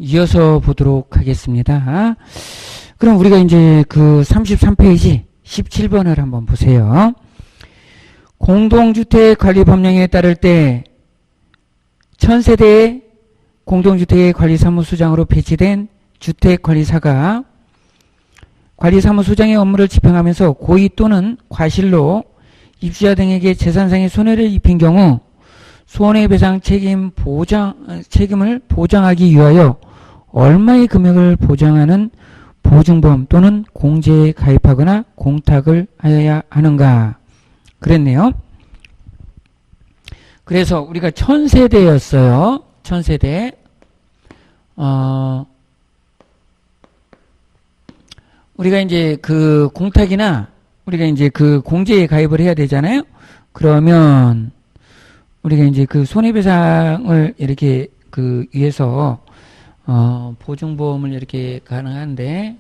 이어서 보도록 하겠습니다. 그럼 우리가 이제 그 33페이지 17번을 한번 보세요. 공동주택관리법령에 따를 때 1000세대의 공동주택의 관리사무소장으로 배치된 주택관리사가 관리사무소장의 업무를 집행하면서 고의 또는 과실로 입주자 등에게 재산상의 손해를 입힌 경우 손해배상 책임을 보장하기 위하여 얼마의 금액을 보장하는 보증보험 또는 공제에 가입하거나 공탁을 하여야 하는가 그랬네요. 그래서 우리가 1000세대였어요. 1000세대. 우리가 이제 그 공탁이나 우리가 이제 그 공제에 가입을 해야 되잖아요. 그러면 우리가 이제 그 손해배상을 이렇게 그 위해서 보증보험을 이렇게 가능한데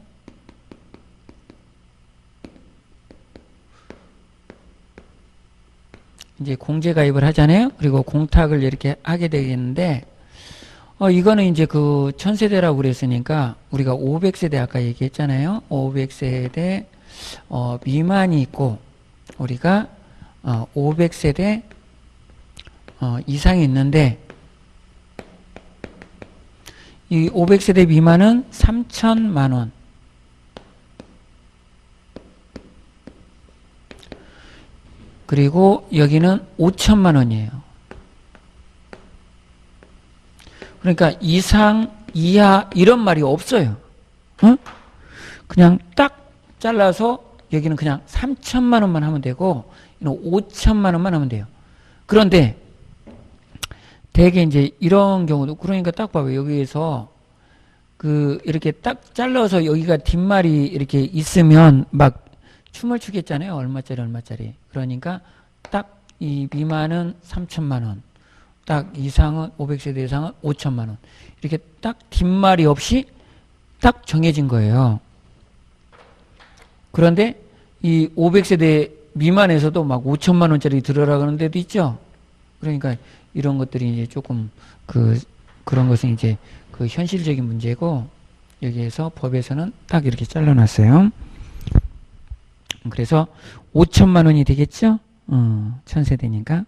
이제 공제 가입을 하잖아요. 그리고 공탁을 이렇게 하게 되겠는데 이거는 이제 그 1000세대라고 그랬으니까 우리가 500세대 아까 얘기했잖아요. 500세대 미만이 있고 우리가 500세대 이상이 있는데 이 500세대 미만은 3천만원 그리고 여기는 5천만원이에요. 그러니까 이상, 이하 이런 말이 없어요. 그냥 딱 잘라서 여기는 그냥 3천만원만 하면 되고 이는 5천만원만 하면 돼요. 그런데 대개 이제 이런 경우도 그러니까 딱 봐봐요. 여기에서 그 이렇게 딱 잘라서 여기가 뒷말이 이렇게 있으면 막 춤을 추겠잖아요. 얼마짜리. 그러니까 딱 이 미만은 3천만원, 딱 이상은 500세대 이상은 5천만원. 이렇게 딱 뒷말이 없이 딱 정해진 거예요. 그런데 이 500세대 미만에서도 막 5천만원짜리 들어라 그러는 데도 있죠. 그러니까 이런 것들이 이제 조금 그런 것은 이제 그 현실적인 문제고 여기에서 법에서는 딱 이렇게 잘라놨어요. 그래서 5천만 원이 되겠죠? 1000세대니까.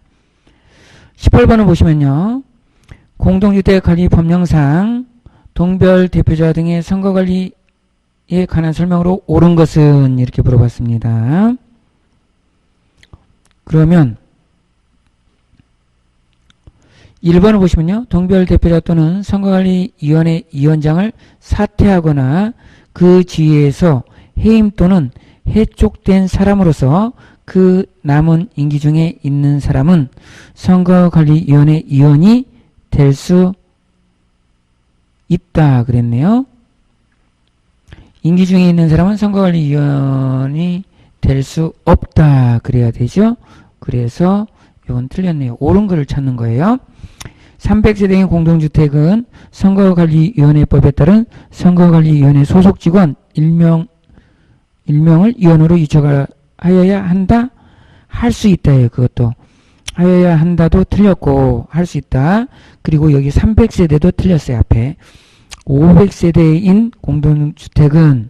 18번을 보시면요. 공동주택관리법령상 동별 대표자 등의 선거관리에 관한 설명으로 옳은 것은 이렇게 물어봤습니다. 그러면 1번을 보시면요. 동별 대표자 또는 선거관리위원회 위원장을 사퇴하거나 그 지위에서 해임 또는 해촉된 사람으로서 그 남은 임기 중에 있는 사람은 선거관리위원회 위원이 될 수 있다 그랬네요. 임기 중에 있는 사람은 선거관리위원이 될 수 없다 그래야 되죠. 그래서 이건 틀렸네요. 옳은 거를 찾는 거예요. 300세대의 공동주택은 선거관리위원회법에 따른 선거관리위원회 소속 직원 일명을 위원으로 유촉하여야 한다. 할 수 있다예요. 그것도 하여야 한다도 틀렸고 할 수 있다. 그리고 여기 300세대도 틀렸어요. 앞에 500세대인 공동주택은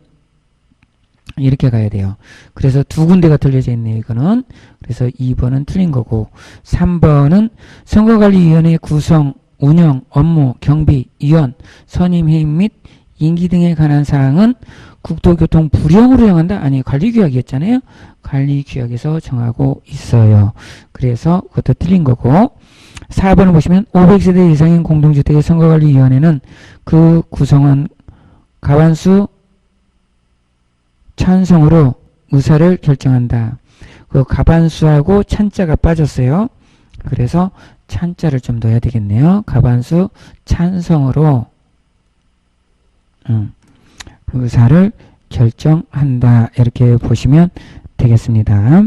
이렇게 가야 돼요. 그래서 두 군데가 틀려져 있네요. 이거는. 그래서 2번은 틀린 거고 3번은 선거관리위원회 구성, 운영, 업무, 경비, 위원, 선임, 해임 및 임기 등에 관한 사항은 국토교통부령으로 정한다? 아니, 관리규약이었잖아요. 관리규약에서 정하고 있어요. 그래서 그것도 틀린 거고 4번을 보시면 500세대 이상인 공동주택의 선거관리위원회는 그 구성원 과반수 찬성으로 의사를 결정한다. 그 과반수하고 찬자가 빠졌어요. 그래서 찬자를 좀 넣어야 되겠네요. 과반수 찬성으로 의사를 결정한다. 이렇게 보시면 되겠습니다.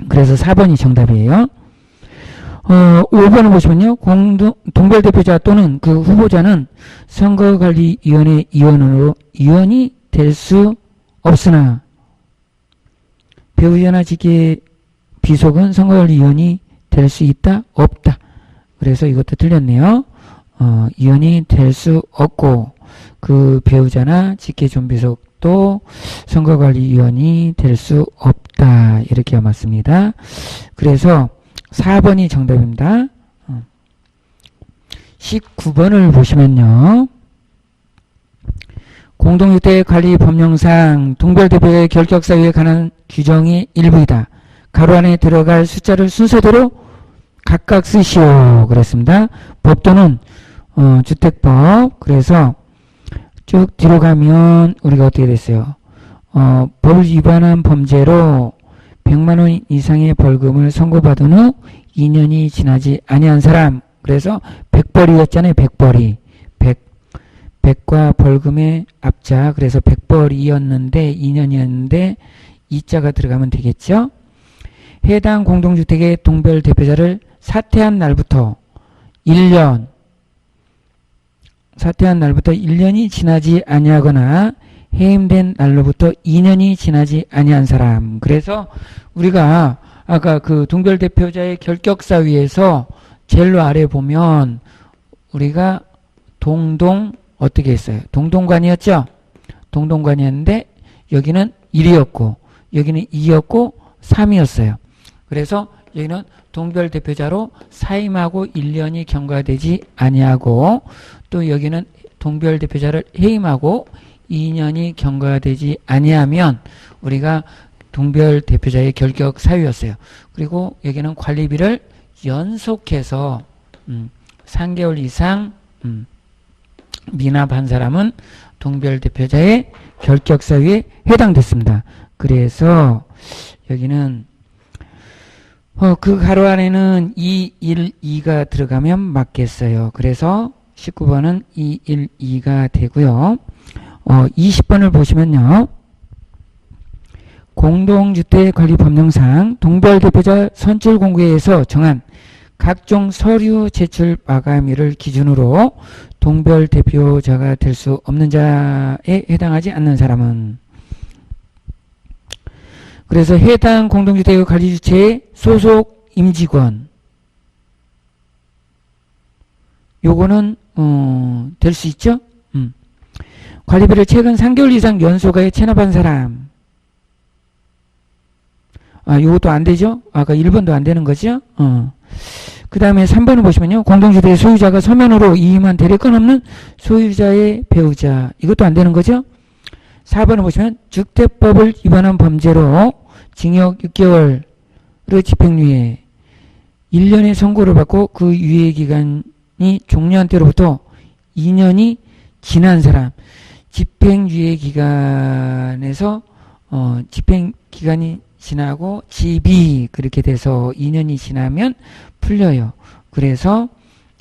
그래서 4번이 정답이에요. 5번을 보시면요. 동별대표자 또는 그 후보자는 선거관리위원회 위원이 될 수 없으나 배우자나 직계 비속은 선거관리위원이 될 수 있다? 없다. 그래서 이것도 틀렸네요. 이혼이 될 수 없고 그 배우자나 직계존비속도 선거관리위원이 될 수 없다. 이렇게 맞습니다. 그래서 4번이 정답입니다. 19번을 보시면요. 공동주택관리법령상 동별대표의 결격사유에 관한 규정이 일부이다. 가로 안에 들어갈 숫자를 순서대로 각각 쓰시오. 그랬습니다. 법도는 주택법. 그래서 쭉 뒤로 가면 우리가 어떻게 됐어요? 법을 위반한 범죄로 100만원 이상의 벌금을 선고받은 후 2년이 지나지 아니한 사람. 그래서 100벌이었잖아요. 100벌이. 100과 벌금의 앞자. 그래서 100벌이었는데 2년이었는데 2자가 들어가면 되겠죠. 해당 공동주택의 동별 대표자를 사퇴한 날부터 1년 이 지나지 아니하거나 해임된 날로부터 2년이 지나지 아니한 사람. 그래서 우리가 아까 그 동별 대표자의 결격사유에서 제일 아래 보면 우리가 어떻게 했어요? 동동관이었죠? 동동관이었는데 여기는 1이었고 여기는 2였고 3이었어요. 그래서 여기는 동별 대표자로 사임하고 1년이 경과되지 아니하고 또 여기는 동별 대표자를 해임하고 2년이 경과되지 아니하면 우리가 동별 대표자의 결격 사유였어요. 그리고 여기는 관리비를 연속해서 3개월 이상 미납한 사람은 동별 대표자의 결격 사유에 해당됐습니다. 그래서 여기는 그 가로 안에는 2, 1, 2가 들어가면 맞겠어요. 그래서 19번은 2, 1, 2가 되고요. 20번을 보시면요. 공동주택관리법령상 동별대표자 선출공고에서 정한 각종 서류 제출 마감일을 기준으로 동별대표자가 될 수 없는 자에 해당하지 않는 사람은 그래서 해당 공동주택 관리주체의 소속 임직원 요거는 될 수 있죠. 관리비를 최근 3개월 이상 연소가에 체납한 사람 요것도 안 되죠. 아까 1번도 안 되는 거죠. 그 다음에 3번을 보시면요. 공동주택의 소유자가 서면으로 이임한 대리권 없는 소유자의 배우자 이것도 안 되는 거죠. 4번을 보시면 주택법을 위반한 범죄로 징역 6개월의 집행유예 1년의 선고를 받고 그 유예기간이 종료한 때로부터 2년이 지난 사람 집행유예기간에서 집행기간이 지나고 집이 그렇게 돼서 2년이 지나면 풀려요. 그래서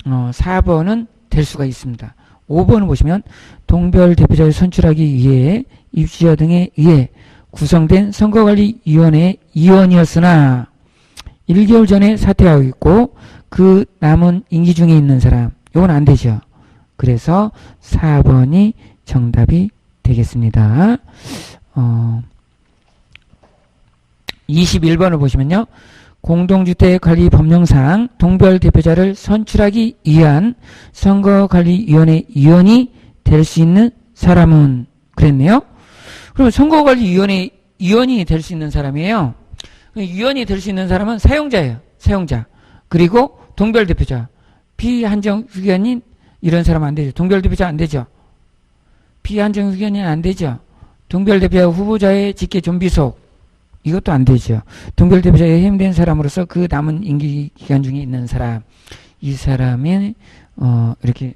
4번은 될 수가 있습니다. 5번을 보시면 동별 대표자를 선출하기 위해 입주자 등에 의해 구성된 선거관리위원회의 위원이었으나 1개월 전에 사퇴하고 있고 그 남은 임기 중에 있는 사람 이건 안 되죠. 그래서 4번이 정답이 되겠습니다. 21번을 보시면요. 공동주택관리법령상 동별대표자를 선출하기 위한 선거관리위원회 위원이 될 수 있는 사람은 그랬네요. 그럼 선거관리위원회 위원이 될 수 있는 사람이에요. 위원이 될 수 있는 사람은 사용자예요. 사용자. 그리고 동별대표자. 비한정의견인 이런 사람 안 되죠. 동별대표자 안 되죠. 비한정의견인 안 되죠. 동별대표자 후보자의 직계 좀비속 이것도 안 되죠. 동별대표자에 해임된 사람으로서 그 남은 임기 기간 중에 있는 사람 이 사람이 이렇게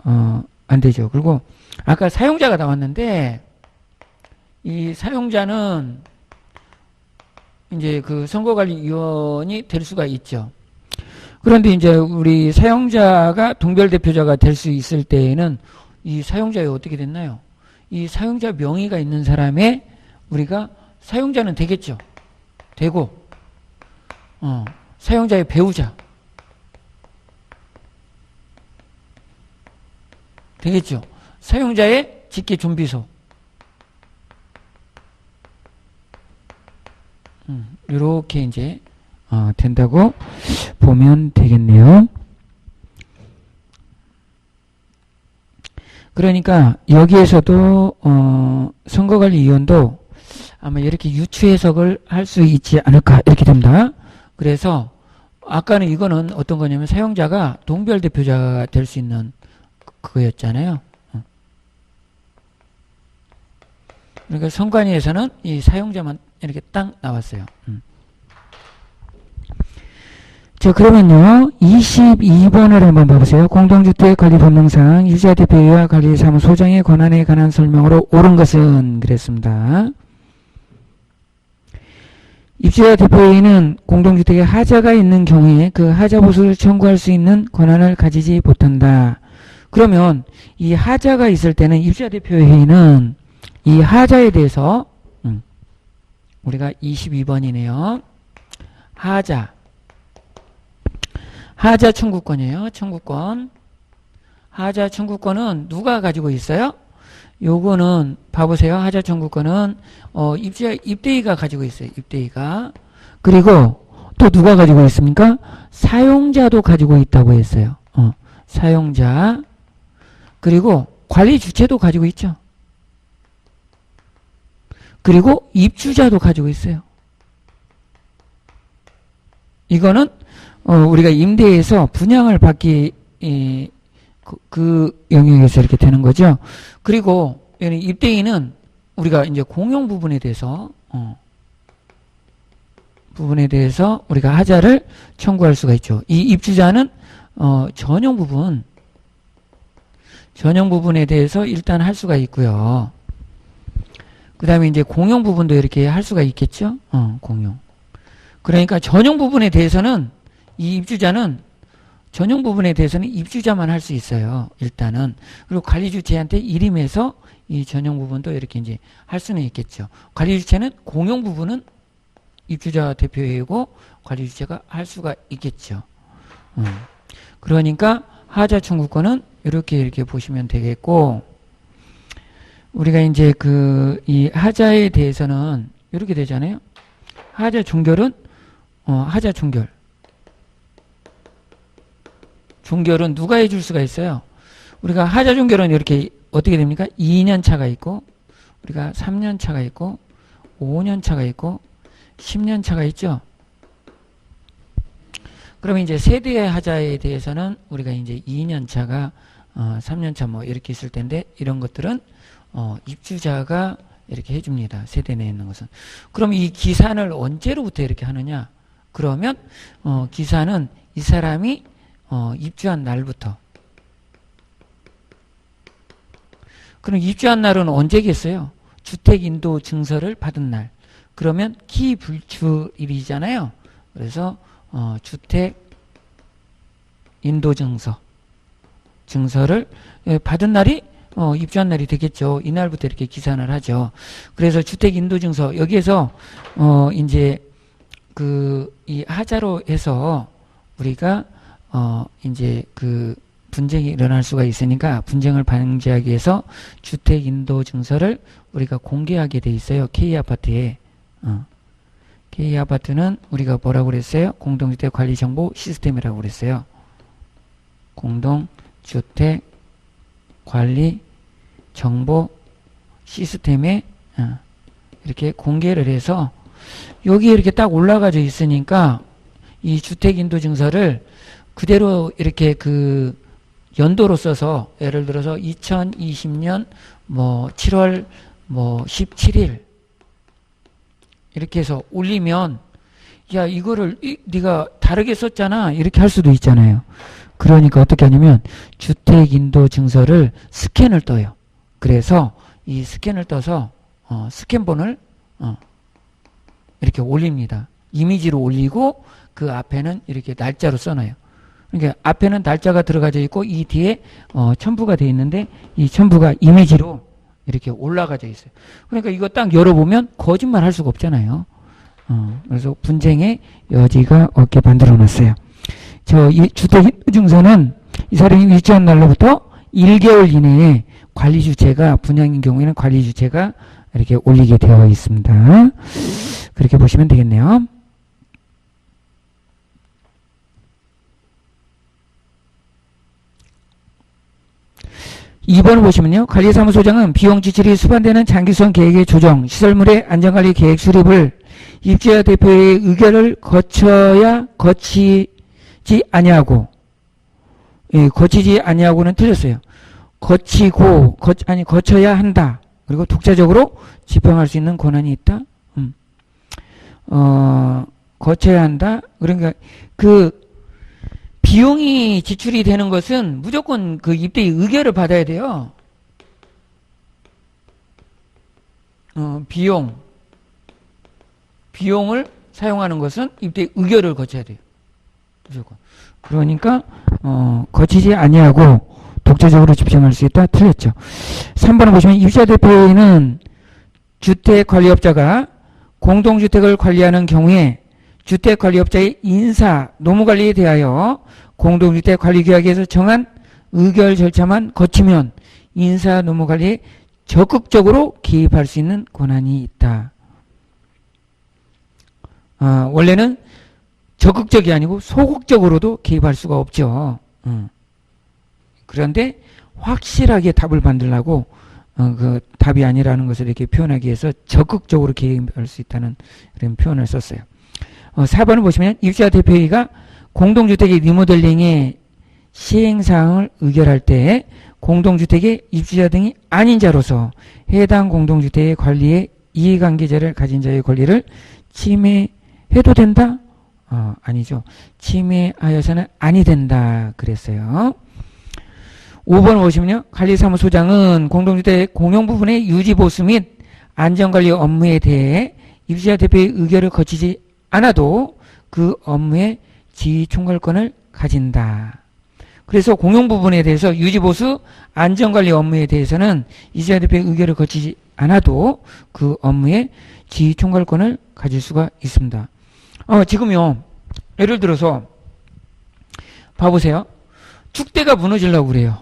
안 되죠. 그리고 아까 사용자가 나왔는데 이 사용자는 이제 그 선거관리위원이 될 수가 있죠. 그런데 이제 우리 사용자가 동별대표자가 될 수 있을 때에는 이 사용자에 어떻게 됐나요? 이 사용자 명의가 있는 사람의 우리가 사용자는 되겠죠. 되고 사용자의 배우자 되겠죠. 사용자의 직계 좀비소 이렇게 이제 된다고 보면 되겠네요. 그러니까 여기에서도 선거관리위원도 아마 이렇게 유추 해석을 할 수 있지 않을까 이렇게 됩니다. 그래서 아까는 이거는 어떤 거냐면 사용자가 동별 대표자가 될 수 있는 그거였잖아요. 그러니까 선관위에서는 이 사용자만 이렇게 딱 나왔어요. 자, 그러면요 22번을 한번 봐보세요. 공동주택관리법령상 입주자 대표와 관리사무소장의 권한에 관한 설명으로 옳은 것은 그랬습니다. 입주자 대표회의는 공동주택에 하자가 있는 경우에 그 하자 보수를 청구할 수 있는 권한을 가지지 못한다. 그러면 이 하자가 있을 때는 입주자 대표회의는 이 하자에 대해서 우리가 22번이네요. 하자 청구권이에요. 청구권. 하자 청구권은 누가 가지고 있어요? 요거는 봐보세요. 하자 청구권은 입주자 입대위가 가지고 있어요. 입대위가. 그리고 또 누가 가지고 있습니까? 사용자도 가지고 있다고 했어요. 사용자. 그리고 관리 주체도 가지고 있죠. 그리고 입주자도 가지고 있어요. 이거는 우리가 임대에서 분양을 받기 그 영역에서 이렇게 되는 거죠. 그리고 입대인은 우리가 이제 공용 부분에 대해서 우리가 하자를 청구할 수가 있죠. 이 입주자는 전용 부분에 대해서 일단 할 수가 있고요. 그 다음에 이제 공용 부분도 이렇게 할 수가 있겠죠. 공용. 그러니까 전용 부분에 대해서는 이 입주자는 전용 부분에 대해서는 입주자만 할 수 있어요. 일단은. 그리고 관리주체한테 일임해서 이 전용 부분도 이렇게 이제 할 수는 있겠죠. 관리주체는 공용 부분은 입주자 대표회의고 관리주체가 할 수가 있겠죠. 그러니까 하자 청구권은 이렇게 보시면 되겠고, 우리가 이제 이 하자에 대해서는 이렇게 되잖아요. 하자 종결은 하자 종결은 누가 해줄 수가 있어요? 우리가 하자 종결은 이렇게 어떻게 됩니까? 2년 차가 있고, 우리가 3년 차가 있고, 5년 차가 있고, 10년 차가 있죠. 그러면 이제 세대의 하자에 대해서는 우리가 이제 2년 차가 3년 차 뭐 이렇게 있을 텐데, 이런 것들은 입주자가 이렇게 해줍니다. 세대 내에 있는 것은. 그럼 이 기산을 언제로부터 이렇게 하느냐? 그러면 기산은 이 사람이 입주한 날부터. 그럼 입주한 날은 언제겠어요? 주택인도 증서를 받은 날. 그러면 기불출일이잖아요. 그래서 주택인도 증서를 받은 날이 입주한 날이 되겠죠. 이날부터 이렇게 기산을 하죠. 그래서 주택인도증서 여기에서 이제 이 하자로 해서 우리가 이제 분쟁이 일어날 수가 있으니까 분쟁을 방지하기 위해서 주택인도증서를 우리가 공개하게 돼 있어요. K아파트에. K아파트는 우리가 뭐라고 그랬어요? 공동주택관리정보 시스템이라고 그랬어요. 공동주택관리정보 시스템에 이렇게 공개를 해서 여기 이렇게 딱 올라가져 있으니까 이 주택인도증서를 그대로 이렇게 연도로 써서 예를 들어서 2020년 7월 17일 이렇게 해서 올리면 야 이거를 네가 다르게 썼잖아 이렇게 할 수도 있잖아요. 그러니까 어떻게 하냐면 주택인도증서를 스캔을 떠요. 그래서 이 스캔을 떠서 스캔본을 이렇게 올립니다. 이미지로 올리고 그 앞에는 이렇게 날짜로 써놔요. 그러니까 앞에는 날짜가 들어가져 있고 이 뒤에 첨부가 되어 있는데 이 첨부가 이미지로 이렇게 올라가져 있어요. 그러니까 이거 딱 열어보면 거짓말 할 수가 없잖아요. 그래서 분쟁의 여지가 없게 만들어 놨어요. 이 주택인도증서는 이 사람이 입주한 날로부터 1개월 이내에 관리주체가 분양인 경우에는 관리주체가 이렇게 올리게 되어 있습니다. 그렇게 보시면 되겠네요. 2번을 보시면요. 관리사무소장은 비용 지출이 수반되는 장기성 계획의 조정, 시설물의 안전관리 계획 수립을 입주자 대표의 의결을 거치지 아니하고, 예, 거치지 아니하고는 틀렸어요. 거쳐야 한다. 그리고 독자적으로 집행할 수 있는 권한이 있다. 거쳐야 한다. 그러니까 그 비용이 지출이 되는 것은 무조건 그 입대의 의결을 받아야 돼요. 비용을 사용하는 것은 입대의 의결을 거쳐야 돼요. 무조건. 그러니까 거치지 아니하고 독자적으로 집행할 수 있다. 틀렸죠. 3번을 보시면 입주자 대표회의는 주택관리업자가 공동주택을 관리하는 경우에 주택관리업자의 인사, 노무관리에 대하여 공동주택관리계약에서 정한 의결 절차만 거치면 인사, 노무관리에 적극적으로 개입할 수 있는 권한이 있다. 원래는 적극적이 아니고 소극적으로도 개입할 수가 없죠. 그런데 확실하게 답을 만들려고 그 답이 아니라는 것을 이렇게 표현하기 위해서 적극적으로 개입할 수 있다는 그런 표현을 썼어요. 4번을 보시면 입주자 대표회의가 공동주택의 리모델링의 시행사항을 의결할 때 공동주택의 입주자 등이 아닌 자로서 해당 공동주택의 관리에 이해관계자를 가진 자의 권리를 침해해도 된다? 아니죠. 침해하여서는 아니 된다 그랬어요. 5번 보시면요. 관리사무소장은 공동주택 공용부분의 유지보수 및 안전관리 업무에 대해 입주자 대표의 의결을 거치지 않아도 그 업무의 지휘총괄권을 가진다. 그래서 공용부분에 대해서 유지보수 안전관리 업무에 대해서는 입주자 대표의 의결을 거치지 않아도 그 업무의 지휘총괄권을 가질 수가 있습니다. 지금요. 예를 들어서 봐보세요. 축대가 무너지려고 그래요.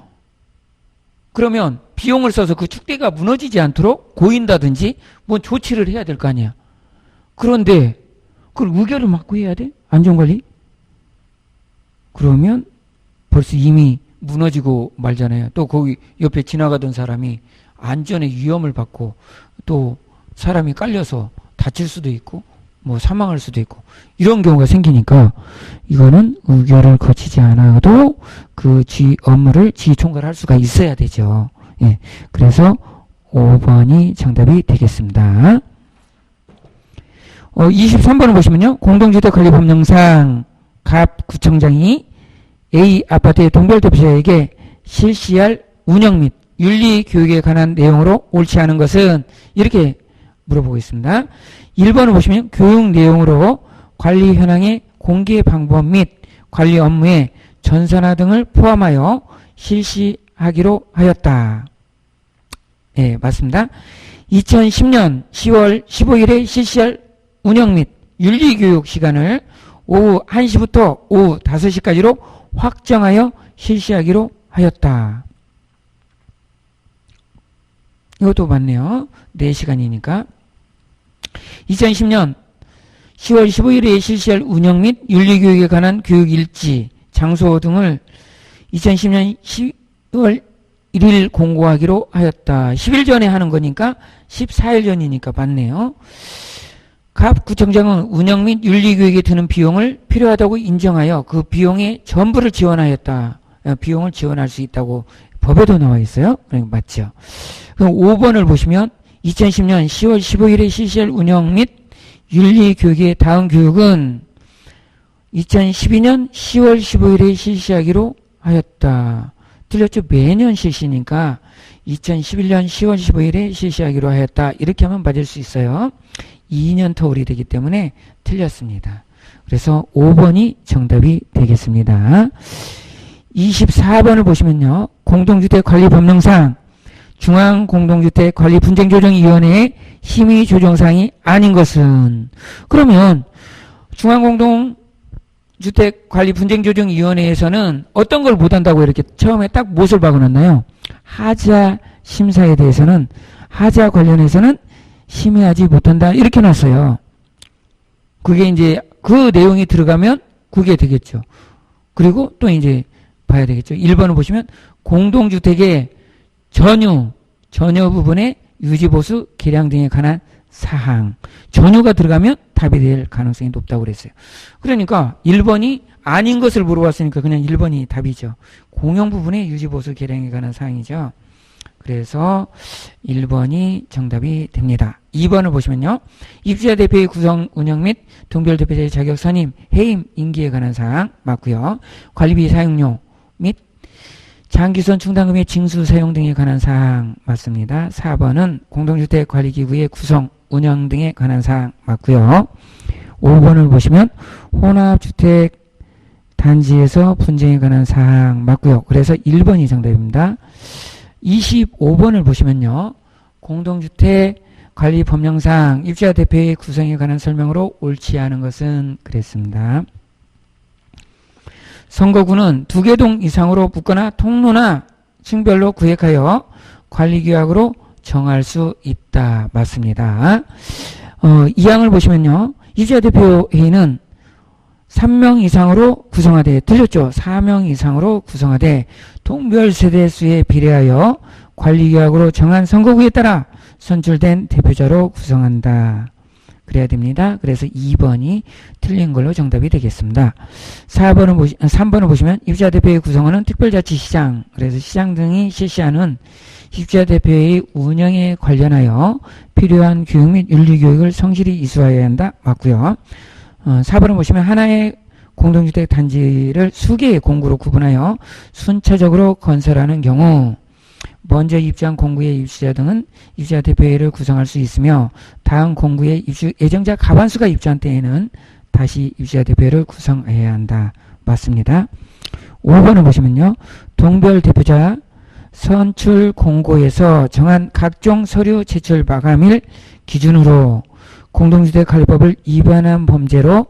그러면 비용을 써서 그 축대가 무너지지 않도록 고인다든지 뭐 조치를 해야 될 거 아니야. 그런데 그걸 의결을 맡고 해야 돼? 안전관리? 그러면 벌써 이미 무너지고 말잖아요. 또 거기 옆에 지나가던 사람이 안전의 위험을 받고 또 사람이 깔려서 다칠 수도 있고 뭐 사망할 수도 있고 이런 경우가 생기니까 이거는 의결을 거치지 않아도 그 업무를 지휘총괄할 수가 있어야 되죠. 예, 그래서 5번이 정답이 되겠습니다. 23번을 보시면요. 공동주택관리법령상 갑 구청장이 A 아파트의 동별대표자에게 실시할 운영 및 윤리교육에 관한 내용으로 옳지 않은 것은 이렇게 물어보고 있습니다. 1번을 보시면 교육 내용으로 관리 현황의 공개 방법 및 관리 업무의 전산화 등을 포함하여 실시하기로 하였다. 예, 맞습니다. 2010년 10월 15일에 실시할 운영 및 윤리교육 시간을 오후 1시부터 오후 5시까지로 확정하여 실시하기로 하였다. 이것도 맞네요. 4시간이니까. 2010년 10월 15일에 실시할 운영 및 윤리교육에 관한 교육 일지, 장소 등을 2010년 10월 1일 공고하기로 하였다. 10일 전에 하는 거니까 14일 전이니까 맞네요. 갑 구청장은 운영 및 윤리교육에 드는 비용을 필요하다고 인정하여 그 비용의 전부를 지원하였다. 비용을 지원할 수 있다고 법에도 나와 있어요. 그러니까 맞죠. 그럼 5번을 보시면 2010년 10월 15일에 실시할 운영 및 윤리교육의 다음 교육은 2012년 10월 15일에 실시하기로 하였다. 틀렸죠? 매년 실시니까 2011년 10월 15일에 실시하기로 하였다. 이렇게 하면 맞을 수 있어요. 2년 터울이 되기 때문에 틀렸습니다. 그래서 5번이 정답이 되겠습니다. 24번을 보시면요. 공동주택관리법령상 중앙공동주택관리분쟁조정위원회의 심의조정사항이 아닌 것은 그러면 중앙공동주택관리분쟁조정위원회에서는 어떤 걸 못한다고 이렇게 처음에 딱 못을 박아놨나요? 하자 심사에 대해서는 하자 관련해서는 심의하지 못한다 이렇게 놨어요. 그게 이제 그 내용이 들어가면 그게 되겠죠. 그리고 또 이제 봐야 되겠죠. 1번을 보시면 공동주택의 전유 부분의 유지보수 계량 등에 관한 사항. 전유가 들어가면 답이 될 가능성이 높다고 그랬어요. 그러니까 1번이 아닌 것을 물어봤으니까 그냥 1번이 답이죠. 공용 부분의 유지보수 계량에 관한 사항이죠. 그래서 1번이 정답이 됩니다. 2번을 보시면요. 입주자 대표의 구성 운영 및 동별 대표자의 자격 선임, 해임, 임기에 관한 사항 맞고요. 관리비 사용료 및 장기선 충당금의 징수 사용 등에 관한 사항 맞습니다. 4번은 공동주택 관리기구의 구성, 운영 등에 관한 사항 맞고요. 5번을 보시면 혼합주택 단지에서 분쟁에 관한 사항 맞고요. 그래서 1번이 정답입니다. 25번을 보시면요. 공동주택 관리 법령상 입주자 대표의 구성에 관한 설명으로 옳지 않은 것은 그랬습니다. 선거구는 2개 동 이상으로 붙거나 통로나 층별로 구획하여 관리규약으로 정할 수 있다. 맞습니다. 이 항을 보시면요. 입주자 대표 회의는 3명 이상으로 구성하되 틀렸죠. 4명 이상으로 구성하되 동별 세대수에 비례하여 관리규약으로 정한 선거구에 따라 선출된 대표자로 구성한다. 그래야 됩니다. 그래서 2번이 틀린 걸로 정답이 되겠습니다. 3번을 보시면 입주자 대표의 구성원은 특별자치시장, 그래서 시장 등이 실시하는 입주자 대표의 운영에 관련하여 필요한 교육 및 윤리교육을 성실히 이수하여야 한다. 맞고요. 4번을 보시면 하나의 공동주택 단지를 수개의 공구로 구분하여 순차적으로 건설하는 경우 먼저 입주한 공구의 입주자 등은 입주자 대표회의를 구성할 수 있으며 다음 공구의 입주 예정자 과반수가 입주한 때에는 다시 입주자 대표회의를 구성해야 한다. 맞습니다. 5번을 보시면요. 동별 대표자 선출 공고에서 정한 각종 서류 제출 마감일 기준으로 공동주택관리법을 위반한 범죄로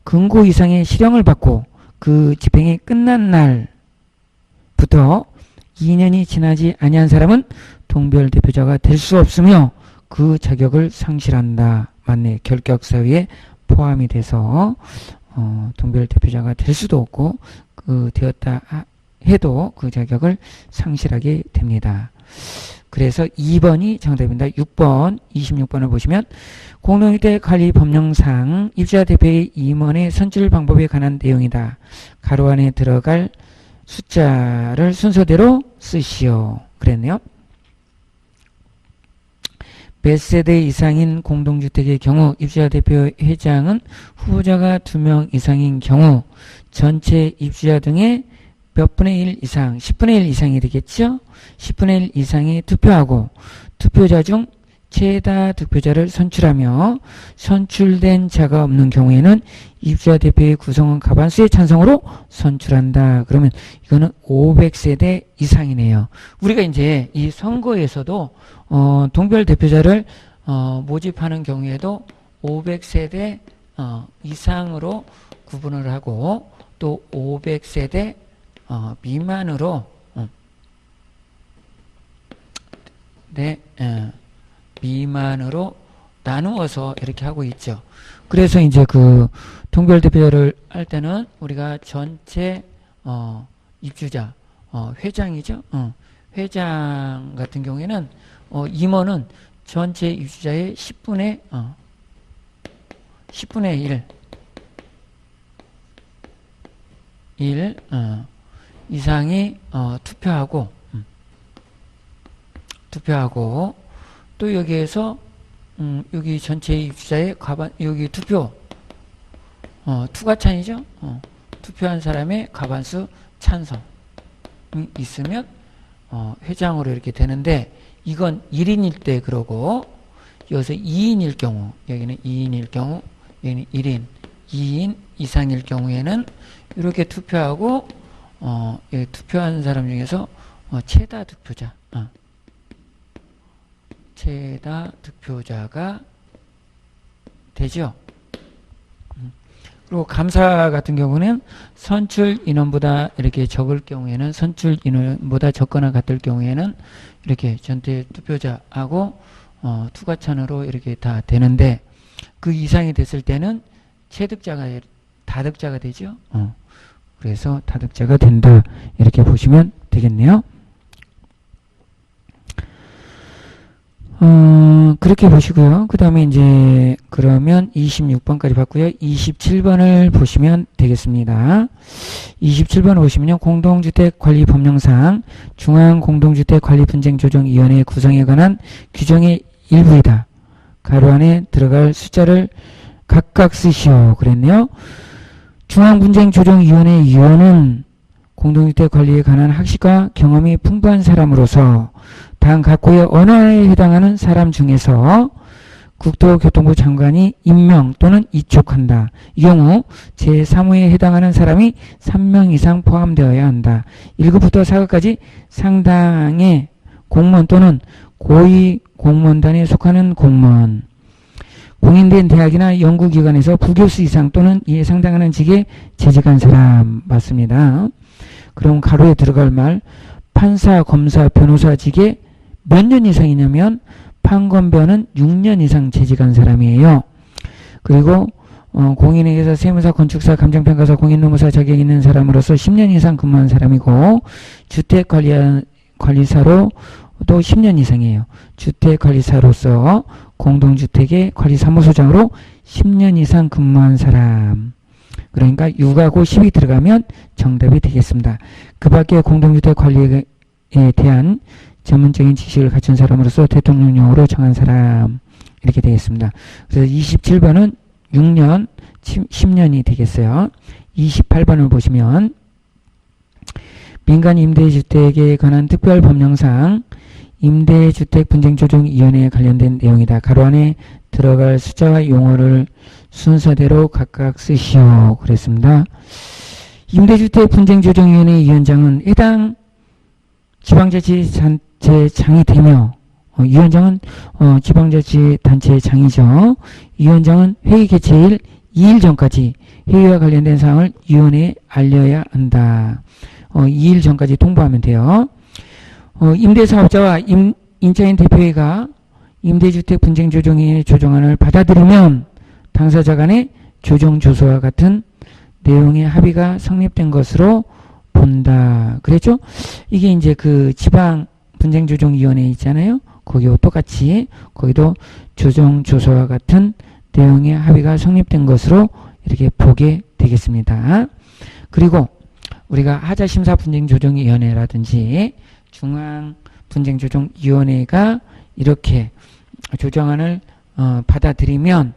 금고 이상의 실형을 받고 그 집행이 끝난 날부터 2년이 지나지 아니한 사람은 동별 대표자가 될 수 없으며 그 자격을 상실한다. 맞네. 결격사유에 포함이 돼서 동별 대표자가 될 수도 없고 되었다 해도 그 자격을 상실하게 됩니다. 그래서 2번이 정답입니다. 6번, 26번을 보시면 공동주택 관리 법령상 입주자 대표의 임원의 선출 방법에 관한 내용이다. 가로 안에 들어갈 숫자를 순서대로 쓰시오. 그랬네요. 몇 세대 이상인 공동주택의 경우 입주자 대표 회장은 후보자가 2명 이상인 경우 전체 입주자 등의 몇 분의 1 이상, 10분의 1 이상이 되겠죠? 10분의 1 이상이 투표하고 투표자 중 최다 득표자를 선출하며 선출된 자가 없는 경우에는 입주자 대표의 구성원 과반수의 찬성으로 선출한다. 그러면 이거는 500세대 이상이네요. 우리가 이제 이 선거에서도 동별 대표자를 모집하는 경우에도 500세대 이상으로 구분을 하고 또 500세대 미만으로 미만으로 나누어서 이렇게 하고 있죠. 그래서 이제 그 동별 대표자를 할 때는 우리가 전체 입주자 회장이죠. 회장 같은 경우에는 임원은 전체 입주자의 10분의 1 이상이 투표하고 또 여기에서 여기 전체 입주자의 여기 투표 투과찬이죠. 투표한 사람의 과반수 찬성이 있으면 회장으로 이렇게 되는데 이건 1인일 때 그러고 여기서 2인일 경우 여기는 2인일 경우 여기는 1인 2인 이상일 경우에는 이렇게 투표하고 여기 투표한 사람 중에서 최다 득표자가 되죠. 그리고 감사 같은 경우는 선출 인원보다 이렇게 적을 경우에는 선출 인원보다 적거나 같을 경우에는 이렇게 전체 투표자하고 투과찬으로 이렇게 다 되는데 그 이상이 됐을 때는 다득자가 되죠. 그래서 다득자가 된다. 이렇게 보시면 되겠네요. 그렇게 보시고요. 그 다음에 이제 그러면 26번까지 봤고요. 27번을 보시면 되겠습니다. 27번을 보시면요. 공동주택관리법령상 중앙공동주택관리분쟁조정위원회 구성에 관한 규정의 일부이다. 가로 안에 들어갈 숫자를 각각 쓰시오. 그랬네요. 중앙분쟁조정위원회 위원은 공동주택 관리에 관한 학식과 경험이 풍부한 사람으로서 당 각호의 어느 하나에 해당하는 사람 중에서 국토교통부 장관이 임명 또는 이촉한다. 이 경우 제3호에 해당하는 사람이 3명 이상 포함되어야 한다. 1급부터 4급까지 상당의 공무원 또는 고위 공무원단에 속하는 공무원, 공인된 대학이나 연구기관에서 부교수 이상 또는 이에 상당하는 직에 재직한 사람 맞습니다. 그럼 가로에 들어갈 말 판사, 검사, 변호사직에 몇 년 이상이냐면 판검변은 6년 이상 재직한 사람이에요. 그리고 공인회계사, 세무사, 건축사, 감정평가사, 공인노무사 자격 있는 사람으로서 10년 이상 근무한 사람이고 주택관리사로 또 10년 이상이에요. 주택관리사로서 공동주택의 관리사무소장으로 10년 이상 근무한 사람. 그러니까 6하고 10이 들어가면 정답이 되겠습니다. 그 밖에 공동주택 관리에 대한 전문적인 지식을 갖춘 사람으로서 대통령령으로 정한 사람 이렇게 되겠습니다. 그래서 27번은 6년, 10년이 되겠어요. 28번을 보시면 민간 임대주택에 관한 특별법령상 임대주택분쟁조정위원회에 관련된 내용이다. 가로 안에 들어갈 숫자와 용어를 순서대로 각각 쓰시오. 그랬습니다. 임대주택분쟁조정위원회 위원장은 해당 지방자치단체장이 되며 위원장은 지방자치단체장이죠. 위원장은 회의 개최일 2일 전까지 회의와 관련된 사항을 위원회에 알려야 한다. 2일 전까지 통보하면 돼요. 임대사업자와 임차인 대표회가 임대주택 분쟁조정위원회 조정안을 받아들이면 당사자 간의 조정조서와 같은 내용의 합의가 성립된 것으로 본다. 그랬죠? 이게 이제 그 지방분쟁조정위원회 있잖아요. 거기와 똑같이 거기도 조정조서와 같은 내용의 합의가 성립된 것으로 이렇게 보게 되겠습니다. 그리고 우리가 하자심사분쟁조정위원회라든지 중앙분쟁조정위원회가 이렇게 조정안을 받아들이면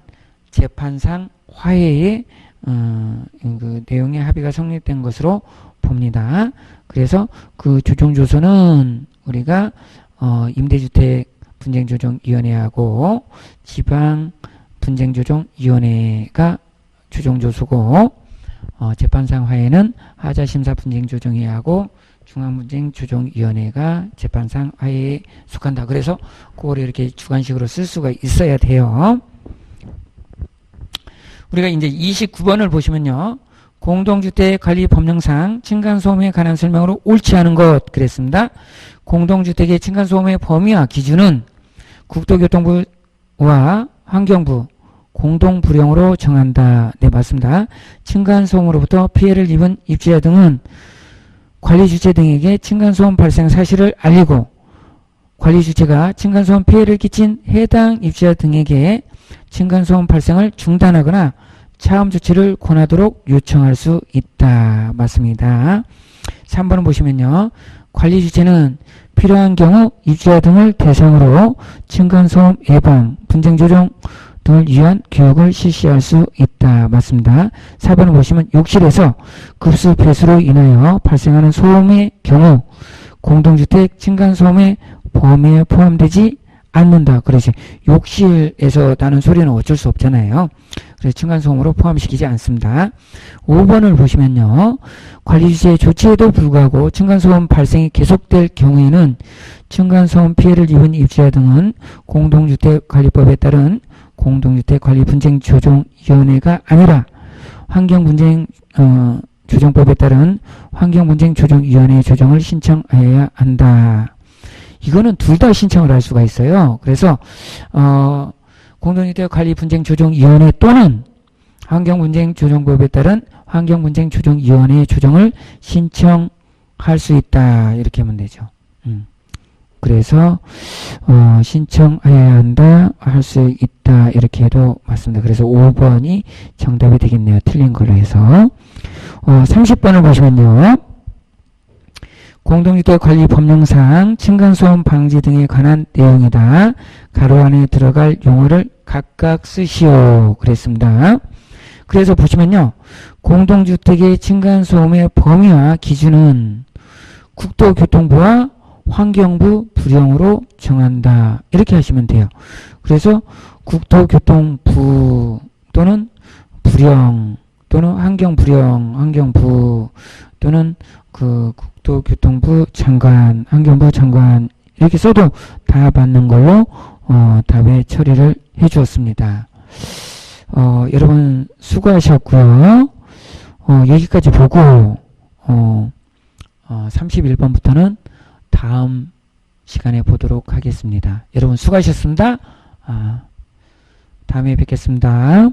재판상 화해의 그 내용의 합의가 성립된 것으로 봅니다. 그래서 그 조정조서는 우리가 임대주택 분쟁조정위원회하고 지방분쟁조정위원회가 조정조서고 재판상 화해는 하자심사분쟁조정위하고 중앙분쟁조정위원회가 재판상 화해에 속한다. 그래서 그거를 이렇게 주관식으로 쓸 수가 있어야 돼요. 우리가 이제 29번을 보시면요. 공동주택관리법령상 층간소음에 관한 설명으로 옳지 않은 것 그랬습니다. 공동주택의 층간소음의 범위와 기준은 국토교통부와 환경부 공동부령으로 정한다. 네, 맞습니다. 층간소음으로부터 피해를 입은 입주자 등은 관리주체 등에게 층간소음 발생 사실을 알리고 관리주체가 층간소음 피해를 끼친 해당 입주자 등에게 층간소음 발생을 중단하거나 차음 조치를 권하도록 요청할 수 있다. 맞습니다. 3번을 보시면요. 관리주체는 필요한 경우 입주자 등을 대상으로 층간소음 예방, 분쟁조정 등을 위한 교육을 실시할 수 있다. 맞습니다. 4번을 보시면 욕실에서 급수 배수로 인하여 발생하는 소음의 경우 공동주택 층간소음의 범위에 포함되지 않는다. 그래서 욕실에서 나는 소리는 어쩔 수 없잖아요. 그래서 층간소음으로 포함시키지 않습니다. 5번을 보시면요. 관리주체의 조치에도 불구하고 층간소음 발생이 계속될 경우에는 층간소음 피해를 입은 입주자 등은 공동주택관리법에 따른 공동주택관리분쟁조정위원회가 아니라 환경분쟁조정법에 따른 환경분쟁조정위원회 조정을 신청하여야 한다. 이거는 둘 다 신청을 할 수가 있어요. 그래서 공동주택관리분쟁조정위원회 또는 환경분쟁조정법에 따른 환경분쟁조정위원회 조정을 신청할 수 있다. 이렇게 하면 되죠. 그래서 신청하여야 한다, 할 수 있다 이렇게 해도 맞습니다. 그래서 5번이 정답이 되겠네요. 틀린 걸로 해서 30번을 보시면요. 공동주택 관리 법령상 층간소음 방지 등에 관한 내용이다. 가로 안에 들어갈 용어를 각각 쓰시오. 그랬습니다. 그래서 보시면요. 공동주택의 층간소음의 범위와 기준은 국토교통부와 환경부 부령으로 정한다. 이렇게 하시면 돼요. 그래서 국토교통부 또는 부령 또는 환경부 또는 그 국토교통부 장관, 환경부 장관 이렇게 써도 다 받는 걸로 답에 처리를 해 주었습니다. 여러분 수고하셨고요. 여기까지 보고 31번부터는 다음 시간에 보도록 하겠습니다. 여러분 수고하셨습니다. 다음에 뵙겠습니다.